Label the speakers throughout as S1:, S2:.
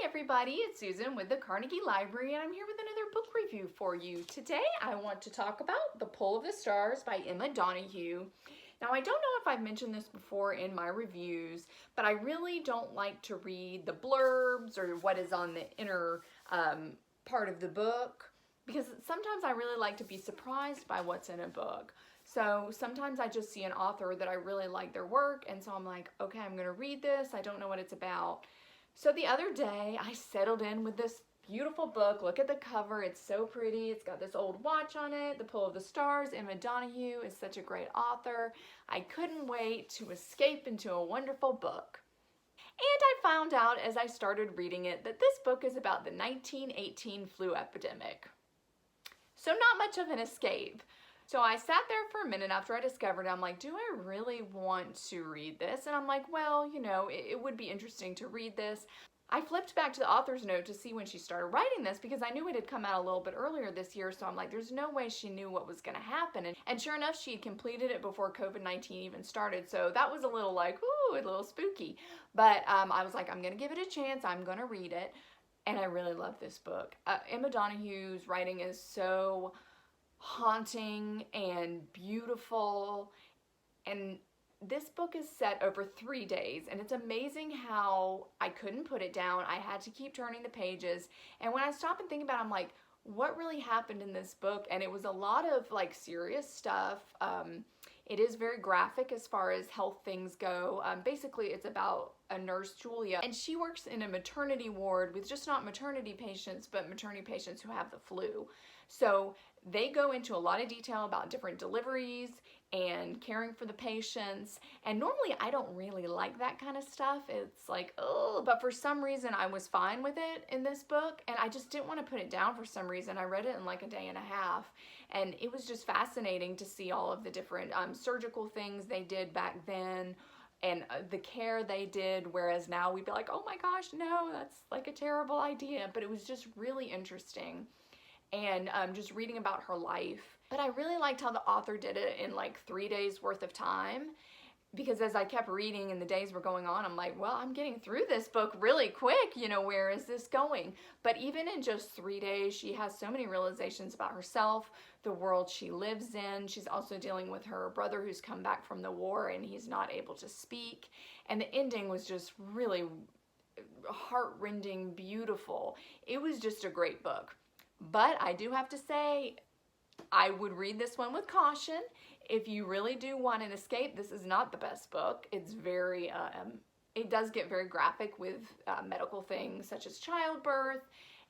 S1: everybody, it's Susan with the Carnegie Library, and I'm here with another book review for you. Today I want to talk about The Pull of the Stars by Emma Donoghue. Now, I don't know if I've mentioned this before in my reviews, but I really don't like to read the blurbs or what is on the inner part of the book, because sometimes I really like to be surprised by what's in a book. So sometimes I just see an author that I really like their work, and so I'm like, okay, I'm gonna read this. I don't know what it's about. So the other day I settled in with this beautiful book. Look at the cover, it's so pretty. It's got this old watch on it, The Pull of the Stars. Emma Donoghue is such a great author. I couldn't wait to escape into a wonderful book. And I found out as I started reading it that this book is about the 1918 flu epidemic. So not much of an escape. So I sat there for a minute after I discovered it. I'm like, do I really want to read this? And I'm like, well, you know, it would be interesting to read this. I flipped back to the author's note to see when she started writing this, because I knew it had come out a little bit earlier this year. So I'm like, there's no way she knew what was going to happen. And sure enough, she had completed it before COVID-19 even started. So that was a little like, ooh, a little spooky. But I was like, I'm going to give it a chance. I'm going to read it. And I really love this book. Emma Donoghue's writing is so haunting and beautiful, and this book is set over 3 days, and it's amazing how I couldn't put it down. I had to keep turning the pages, and when I stop and think about it, I'm like, what really happened in this book? And it was a lot of like serious stuff. It is very graphic as far as health things go. Basically, it's about a nurse, Julia, and she works in a maternity ward with just not maternity patients, but maternity patients who have the flu. So they go into a lot of detail about different deliveries and caring for the patients. And normally I don't really like that kind of stuff. It's like, oh, but for some reason I was fine with it in this book, and I just didn't want to put it down for some reason. I read it in like a day and a half, and it was just fascinating to see all of the different surgical things they did back then, and the care they did, whereas now we'd be like, oh my gosh, no, that's like a terrible idea. But it was just really interesting, and just reading about her life. But I really liked how the author did it in like 3 days worth of time, because as I kept reading and the days were going on, I'm like, well, I'm getting through this book really quick, you know, where is this going? But even in just 3 days, she has so many realizations about herself, the world she lives in. She's also dealing with her brother who's come back from the war and he's not able to speak. And the ending was just really heart-rending, beautiful. It was just a great book. But I do have to say, I would read this one with caution. If you really do want an escape, this is not the best book. It's very, it does get very graphic with medical things such as childbirth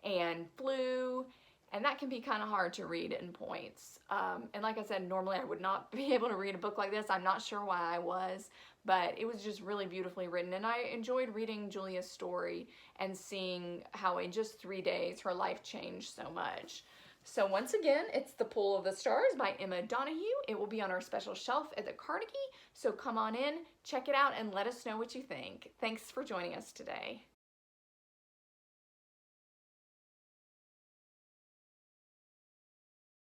S1: and flu, and that can be kind of hard to read in points. And like I said, normally I would not be able to read a book like this. I'm not sure why I was, but it was just really beautifully written. And I enjoyed reading Julia's story and seeing how in just 3 days her life changed so much. So once again, it's The Pull of the Stars by Emma Donoghue. It will be on our special shelf at the Carnegie. So come on in, check it out, and let us know what you think. Thanks for joining us today.